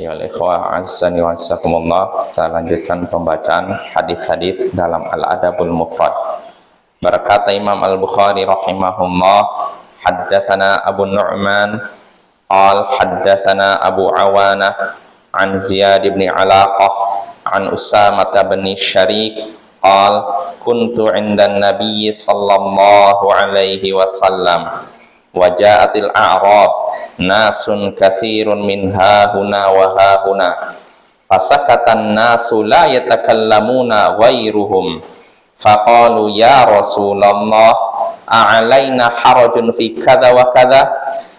Ayolah ikhwah azani wa azakumullah, kita lanjutkan pembacaan hadis-hadis dalam Al-Adabul Mufrad. Berkata Imam Al-Bukhari rahimahullah, haddatsana Abu Nu'man qal haddatsana Abu Awanah an Ziyad bin Alaqah an Usamah bin Syariq qal kuntu 'inda an-nabiy sallallahu alaihi wasallam waja'atil a'rab nasun katsirun min hahuna wa hahuna fasakatan nasu la yatakallamuna ghairuhum faqalu ya Rasulullah a'alaina harajun fi kadza wa kadza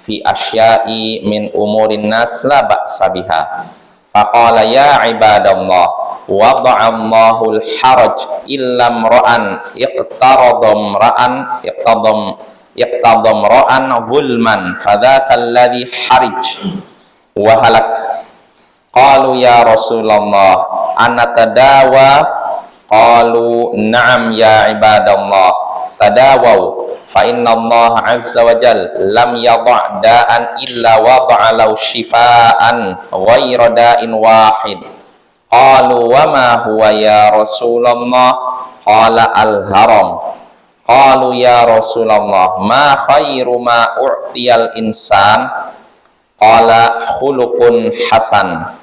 fi asya'i min umurin nas la ba'sa biha faqala ya ibadallah wada'a Allahul haraj illa imra'an iqtaradam ra'an zulman fadzaka alladhi harij wa halak. Qalu ya Rasulullah anatadawa, qalu na'am ya ibadallah tadawaw fa inna Allah azza wa jal lam yadha' da'an illa wada'a law shifaan ghayra da'in wahid. Qalu wa ma huwa ya Rasulullah qala al-haram. Qalu ya Rasulullah ma khairu ma u'tiyal insan qala khuluqun hasan.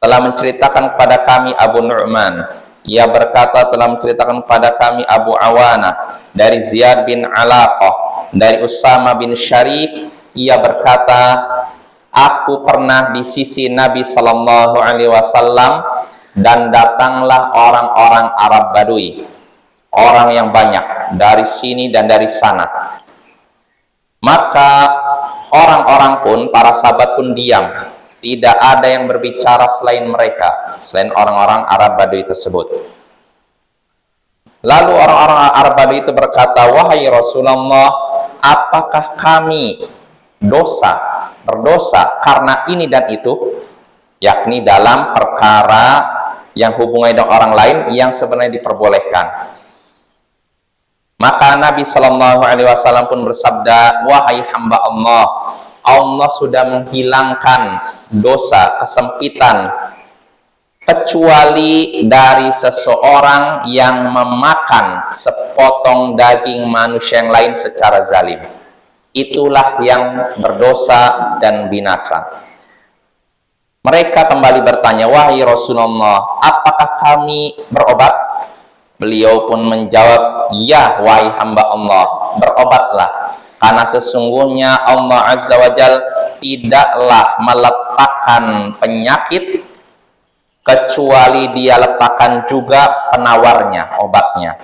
Telah menceritakan kepada kami Abu Nu'man, ia berkata telah menceritakan kepada kami Abu Awanah dari Ziyad bin Alaqah dari Usamah bin Syariq, ia berkata aku pernah di sisi Nabi sallallahu alaihi wasallam dan datanglah orang-orang Arab Badui, orang yang banyak dari sini dan dari sana. Maka orang-orang pun, para sahabat pun diam, tidak ada yang berbicara selain mereka, selain orang-orang Arab Badui tersebut. Lalu orang-orang Arab Badui itu berkata, wahai Rasulullah, apakah kami berdosa karena ini dan itu, yakni dalam perkara yang hubungannya dengan orang lain yang sebenarnya diperbolehkan. Maka Nabi Shallallahu Alaihi Wasallam pun bersabda, wahai hamba Allah, Allah sudah menghilangkan dosa, kesempitan, kecuali dari seseorang yang memakan sepotong daging manusia yang lain secara zalim. Itulah yang berdosa dan binasa. Mereka kembali bertanya, wahai Rasulullah, apakah kami berobat? Beliau pun menjawab, ya wahai hamba Allah, berobatlah, karena sesungguhnya Allah Azza wa Jal tidaklah meletakkan penyakit kecuali dia letakkan juga penawarnya, obatnya,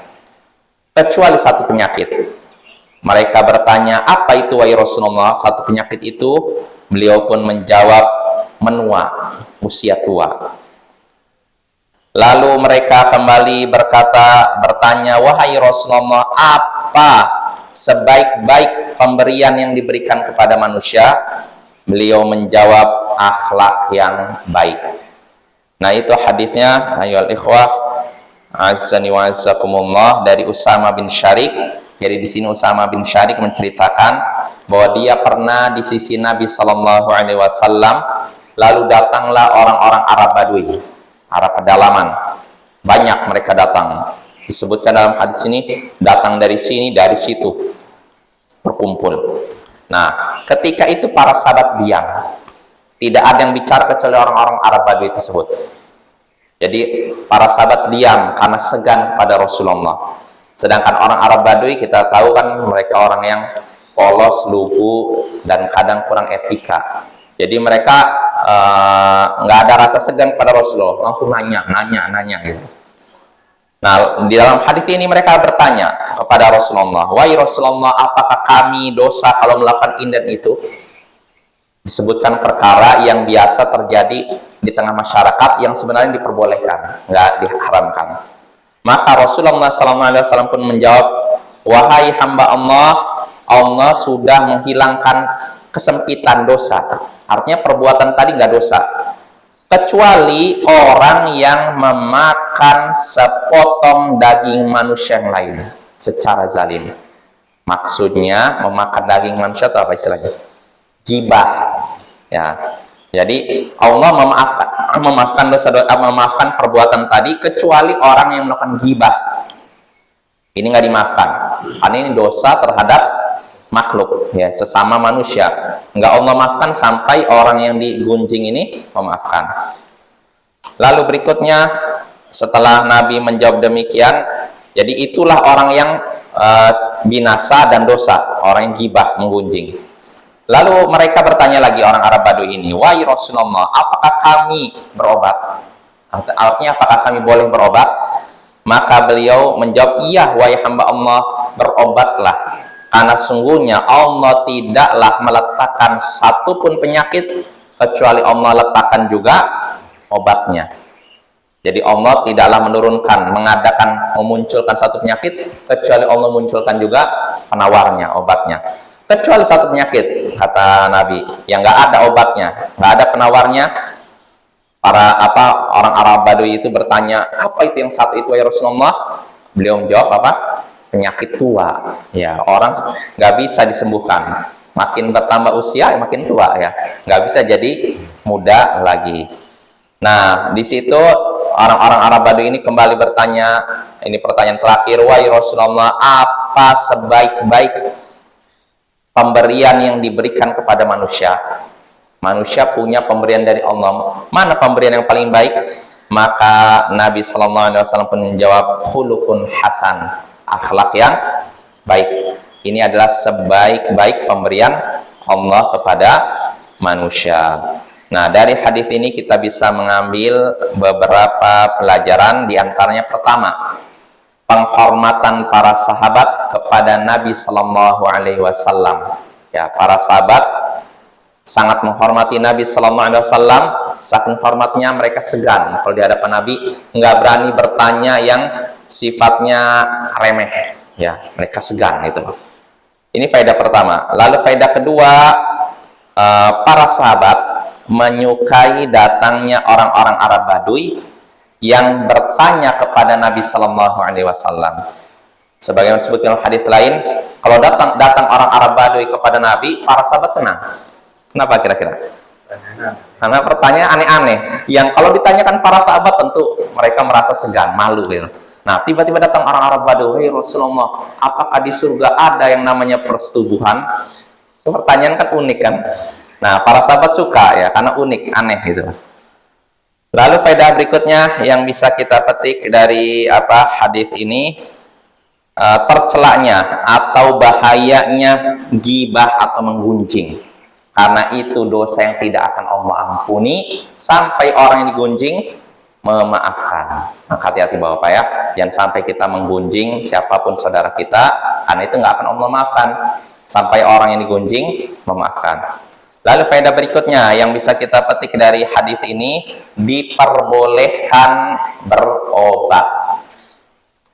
kecuali satu penyakit. Mereka bertanya, apa itu wahai Rasulullah satu penyakit itu? Beliau pun menjawab, menua, usia tua. Lalu mereka kembali bertanya, wahai Rasulullah, apa sebaik-baik pemberian yang diberikan kepada manusia? Beliau menjawab, akhlak yang baik. Nah, itu hadisnya ayyuhal ikhwah azzani wa azzakumullah dari Usamah bin Syariq. Jadi di sini Usamah bin Syariq menceritakan bahwa dia pernah di sisi Nabi sallallahu alaihi wasallam, lalu datanglah orang-orang Arab Badui, Arab pedalaman, banyak mereka datang. Disebutkan dalam hadis ini, datang dari sini, dari situ, berkumpul. Nah, ketika itu para sahabat diam, tidak ada yang bicara kecuali orang-orang Arab Badui tersebut. Jadi para sahabat diam karena segan pada Rasulullah. Sedangkan orang Arab Badui kita tahu kan mereka orang yang polos, lugu, dan kadang kurang etika. Jadi mereka nggak ada rasa segan pada Rasulullah, langsung nanya gitu. Nah, di dalam hadis ini mereka bertanya kepada Rasulullah, wahai Rasulullah, apakah kami dosa kalau melakukan ini dan itu? Disebutkan perkara yang biasa terjadi di tengah masyarakat yang sebenarnya diperbolehkan, nggak diharamkan. Maka Rasulullah SAW pun menjawab, wahai hamba Allah, Allah sudah menghilangkan kesempitan dosa. Artinya perbuatan tadi nggak dosa, kecuali orang yang memakan sepotong daging manusia yang lain secara zalim. Maksudnya memakan daging manusia itu apa istilahnya? Gibah. Ya. Jadi Allah memaafkan memaafkan perbuatan tadi kecuali orang yang melakukan ghibah. Ini nggak dimaafkan. Karena ini dosa terhadap makhluk, ya, sesama manusia. Nggak Allah maafkan sampai orang yang digunjing ini memaafkan. Lalu berikutnya, setelah Nabi menjawab demikian, jadi itulah orang yang binasa dan dosa, orang yang ghibah, menggunjing. Lalu mereka bertanya lagi, orang Arab Baduy ini, wahai Rasulullah, apakah kami berobat? Artinya apakah kami boleh berobat? Maka beliau menjawab, iya wahai hamba Allah, berobatlah. Karena sungguhnya Allah tidaklah meletakkan satupun penyakit kecuali Allah letakkan juga obatnya. Jadi Allah tidaklah menurunkan, memunculkan satu penyakit kecuali Allah munculkan juga penawarnya, obatnya. Kecuali satu penyakit, kata Nabi, yang nggak ada obatnya, nggak ada penawarnya. Orang Arab Baduy itu bertanya, apa itu yang satu itu ya Rasulullah? Beliau menjawab apa? Penyakit tua. Ya, orang nggak bisa disembuhkan. Makin bertambah usia, makin tua ya, nggak bisa jadi muda lagi. Nah, di situ orang-orang Arab Baduy ini kembali bertanya, ini pertanyaan terakhir, wahai Rasulullah, apa sebaik-baik pemberian yang diberikan kepada manusia? Manusia punya pemberian dari Allah. Mana pemberian yang paling baik? Maka Nabi Sallallahu Alaihi Wasallam pun menjawab, khuluqun hasan, akhlak yang baik. Ini adalah sebaik-baik pemberian Allah kepada manusia. Nah, dari hadis ini kita bisa mengambil beberapa pelajaran. Di antaranya pertama, penghormatan para sahabat kepada Nabi Sallallahu Alaihi Wasallam. Ya, para sahabat sangat menghormati Nabi Sallallahu Alaihi Wasallam. Saking hormatnya mereka segan kalau di hadapan Nabi, nggak berani bertanya yang sifatnya remeh. Ya, mereka segan itu. Ini faedah pertama. Lalu faedah kedua, para sahabat menyukai datangnya orang-orang Arab Baduy yang bertanya kepada Nabi Sallallahu Alaihi Wasallam. Sebagaimana disebutkan dalam hadis lain, kalau datang orang Arab Baduy kepada Nabi, para sahabat senang. Kenapa kira-kira? Karena pertanyaan aneh-aneh yang kalau ditanyakan para sahabat tentu mereka merasa segan, malu gitu. Nah, tiba-tiba datang orang Arab Baduy, "Hei Rasulullah, apakah di surga ada yang namanya persetubuhan?" Pertanyaan kan unik kan? Nah, para sahabat suka ya, karena unik, aneh gitu. Lalu faedah berikutnya yang bisa kita petik dari hadis ini, tercelaknya atau bahayanya ghibah atau menggunjing. Karena itu dosa yang tidak akan Allah ampuni sampai orang yang digunjing memaafkan. Maka hati-hati Bapak ya, jangan sampai kita menggunjing siapapun saudara kita, karena itu nggak akan Allah maafkan sampai orang yang digunjing memaafkan. Lalu faedah berikutnya yang bisa kita petik dari hadis ini, diperbolehkan berobat.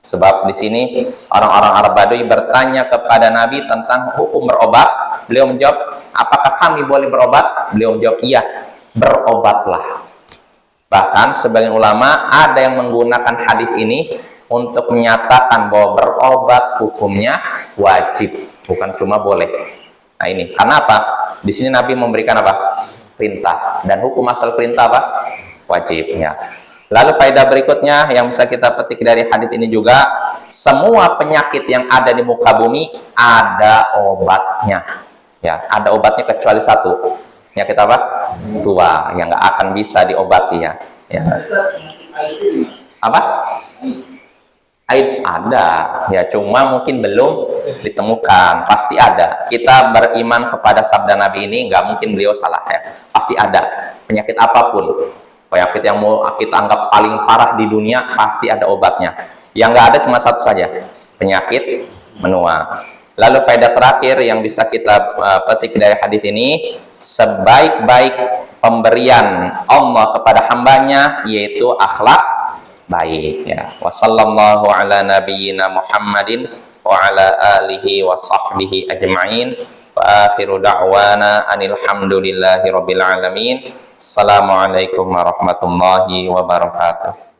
Sebab di sini orang-orang Arab Baduy bertanya kepada Nabi tentang hukum berobat. Beliau menjawab, apakah kami boleh berobat? Beliau menjawab, iya, berobatlah. Bahkan sebagian ulama ada yang menggunakan hadis ini untuk menyatakan bahwa berobat hukumnya wajib, bukan cuma boleh. Nah ini, karena apa? Di sini Nabi memberikan apa? Perintah. Dan hukum asal perintah apa? Wajib. Ya. Lalu faedah berikutnya yang bisa kita petik dari hadis ini juga, semua penyakit yang ada di muka bumi ada obatnya. Ya, ada obatnya kecuali satu. Penyakit apa? Tua, yang nggak akan bisa diobati ya. Ya. Apa? AIDS ada, ya cuma mungkin belum ditemukan. Pasti ada. Kita beriman kepada sabda Nabi ini, nggak mungkin beliau salah ya. Pasti ada. Penyakit apapun, penyakit yang mau kita anggap paling parah di dunia, pasti ada obatnya. Yang nggak ada cuma satu saja, penyakit menua. Lalu faedah terakhir yang bisa kita petik dari hadis ini, sebaik-baik pemberian Allah kepada hambanya yaitu akhlak baik ya. Wassallallahu ala nabiyyina Muhammadin wa ala alihi wa sahbihi ajma'in. Wa akhiru da'wana anil hamdulillahi rabbil alamin. Assalamualaikum warahmatullahi wabarakatuh.